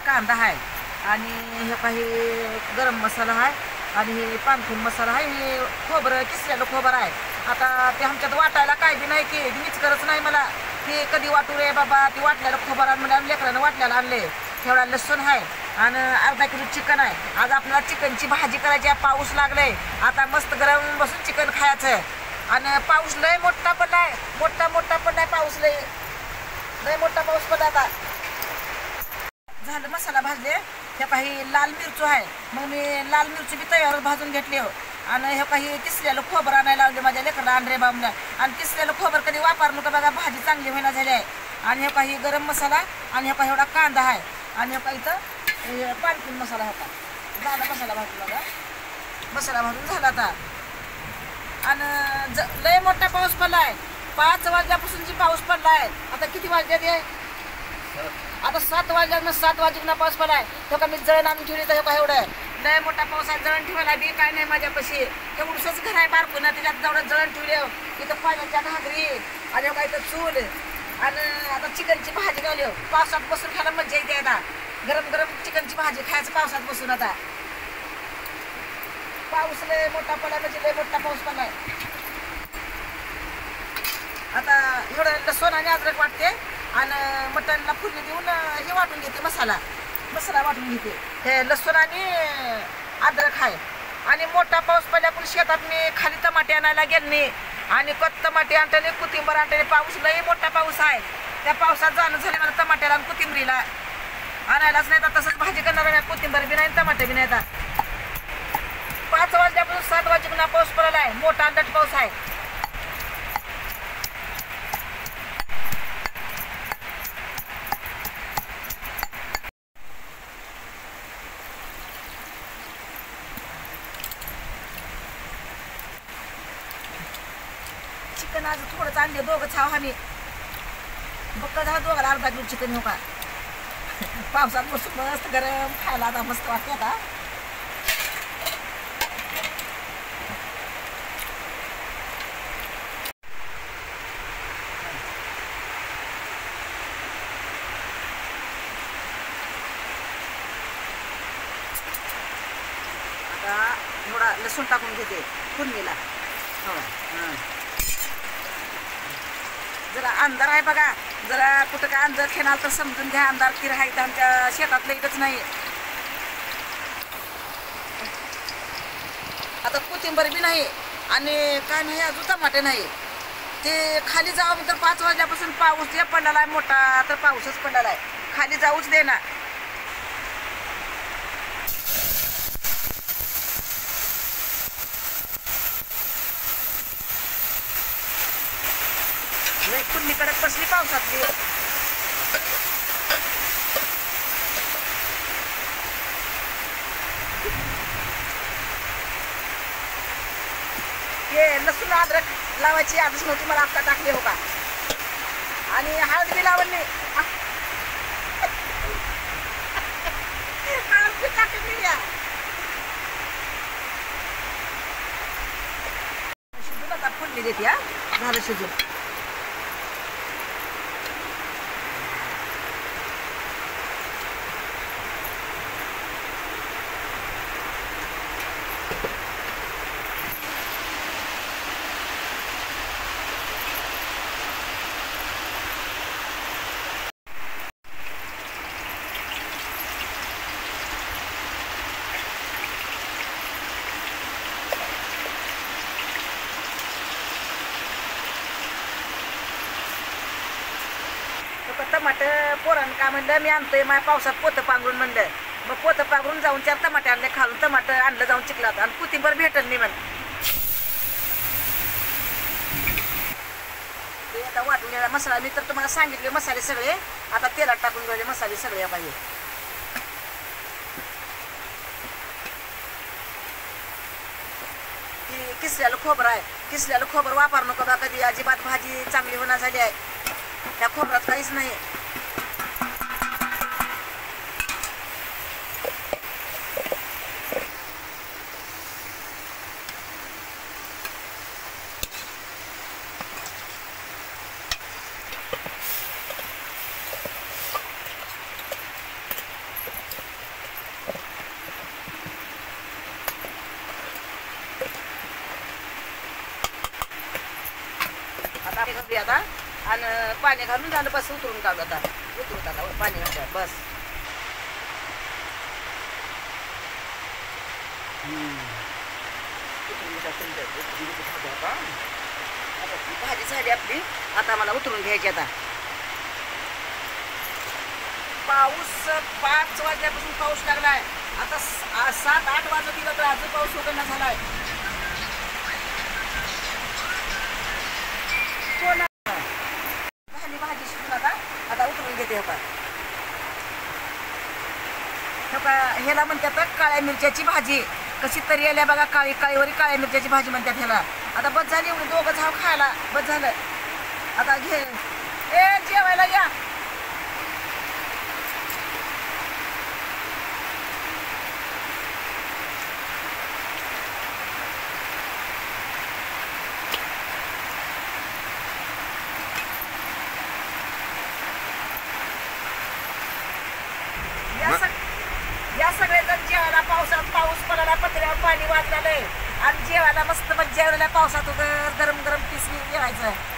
कांदा आहे आणि हे काही गरम मसाला आहे आणि हे पानफूल मसाला आहे. हे खोबरं किसलेलं खोबरं आहे. आता ते आमच्यात वाटायला काय बी नाही की मीच करत नाही मला ते कधी वाटू रे बाबा. ते वाटलेलं खोबरं म्हणजे लेकरानं वाटल्याला आणले. तेवढा लसूण आहे आणि अर्धा किलो चिकन आहे. आज आपल्याला चिकनची भाजी करायची आहे. पाऊस लागलाय आता मस्त गरम बसून चिकन खायचं. आणि पाऊस लय मोठा पडलाय. मोठा पडलाय पाऊस. लय मोठा पाऊस पडला. आता झालं मसाला भाजले. हे काही लाल मिरचू आहे. मग मी लाल मिरची बी तव्यावर भाजून घेतली हो. आणि हे काही किसलेलं खोबरं आणायला लावले माझ्या लेकरला आणरे बाबला. आणि किसलेलं खोबरं कधी वापरलं का बघा भाजी चांगली होईना झाली आहे. आणि हे काही गरम मसाला आणि हे काही एवढा कांदा आहे आणि हे काही इथं पानफूल मसाला होता. झाला मसाला भाजून बघा. मसाला भाजून झाला आता. आणि लय मोठा पाऊस पडलाय. 5 वाजल्यापासून जी पाऊस पडलाय. आता किती वाजले ते? आता 7 वाजल्या. मग 7 वाजून पाऊस पडलाय. तो का मी जळण आणून ठेवली तर एवढं लय मोठा पाऊस आहे. जळण ठेवायला बी काय नाही माझ्यापाशी. एवढंच घर आहे बारकून. त्याच्यात जेवढं जळण ठेवले. इथं पाण्याच्या घागरी आणि काय तर चूल आणि आता चिकनची भाजी लावली. पावसात बसून खायला मजा येते. आता गरम गरम चिकनची भाजी खायचं पावसात बसून. आता पाऊस लय मोठा पडलाय म्हणजे लय मोठा पाऊस पडलाय. आता एवढं लसूण आणि अद्रक वाटते आणि मटणला फुडणी देऊन हे वाटून घेते. मसाला वाटून घेते. हे लसूण आणि अद्रक आहे. आणि मोठा पाऊस पडल्यापून शेतात मी खाली टमाटे आणायला गेले आणि टमाटे आणताना कोथिंबीर आणताना पाऊस लई मोठा पाऊस आहे. त्या पावसात जाणं झाले मला टमाट्याला आणि कोथिंबीरीला आणायलाच नाही. तर तसंच भाजी करणार नाही. कोथिंबीर बी नाही टमाटे बी नाही. 5 वाजल्यापासून 7 वाजेपर्यंत पाऊस पडला आहे. मोठा दट पाऊस आहे. चिकन आज थोडंच आणले. दोघंच खाऊ आम्ही. बक्का झालं दोघाला अर्धा किलो चिकन हो का. पावसात बसून मस्त गरम खायला आता मस्त वाटते. आता थोडा लसूण टाकून घेते फोडणीला. जरा अंधार आहे बघा. जरा कुठं काय अंधार खेळणार तर समजून घ्या. अंधार किर आहे तर आमच्या शेतातलं इथंच नाही. आता कोथिंबीर बी नाही आणि काय नाही अजून टमाटे नाही. ते खाली जावं तर 5 वाजल्यापासून पाऊस जे पडलेला आहे मोठा तर पाऊसच पडलेला आहे. खाली जाऊच दे ना. कुठली कडक बसली पावसातली. हे लसूण अद्रक लावायची आधीच नव्हती मला आता टाकली हो का. आणि हळद बी लावली. हळद बी टाकली. शिजून आता फोडणी देते. झालं शिजून. टमाटर पोरानं का म्हणलं मी आणतोय माझ्या पावसात पोतं पांघरून म्हणलं. मग पोतं पांघरून जाऊन 4 टमाटे आणले. खालून टमाटर आणलं जाऊन चिखलात आणि कोथिंबीर भेटल नाही म्हण. ते आता वाटलेला मसाला मी तर तुम्हाला सांगितले मसाले सगळे. आता तेलात टाकून गेले मसाले सगळे पाहिजे. ती किसलेलं खोबरं आहे. किसलेलं खोबरं वापर नको का कधी. अजिबात भाजी चांगली होणार झाली आहे. त्या खोबऱ्यात काहीच नाही. आपली आता आणि पाणी घालून झालं बस उतरून काढू आता उतरून आता पाणी घालून बस भाजी झाली आपली आता मला उतरून घ्यायची आता पाऊस 5 वाजल्यापासून पाऊस लागलाय आता 7-8 वाजत गेला तर अजून पाऊस उघडणं झालाय झाली भाजी शिकून आता उतरून घेते ह्याला म्हणतात काळ्या मिरच्याची भाजी कशी तरी आल्या बघा काळी काळीवरी काळ्या मिरच्याची भाजी म्हणतात ह्याला आता बस झाली एवढी दोघं झाव खायला बस झालं आता घे ए जेवायला या या सगळेजण जेवायला पावसात पाऊस पडायला पत्र्यावर पाणी वाजलेलंय आणि जेवायला मस्त मजा जेवायला पावसात गरम गरम पिसवी जेवायचं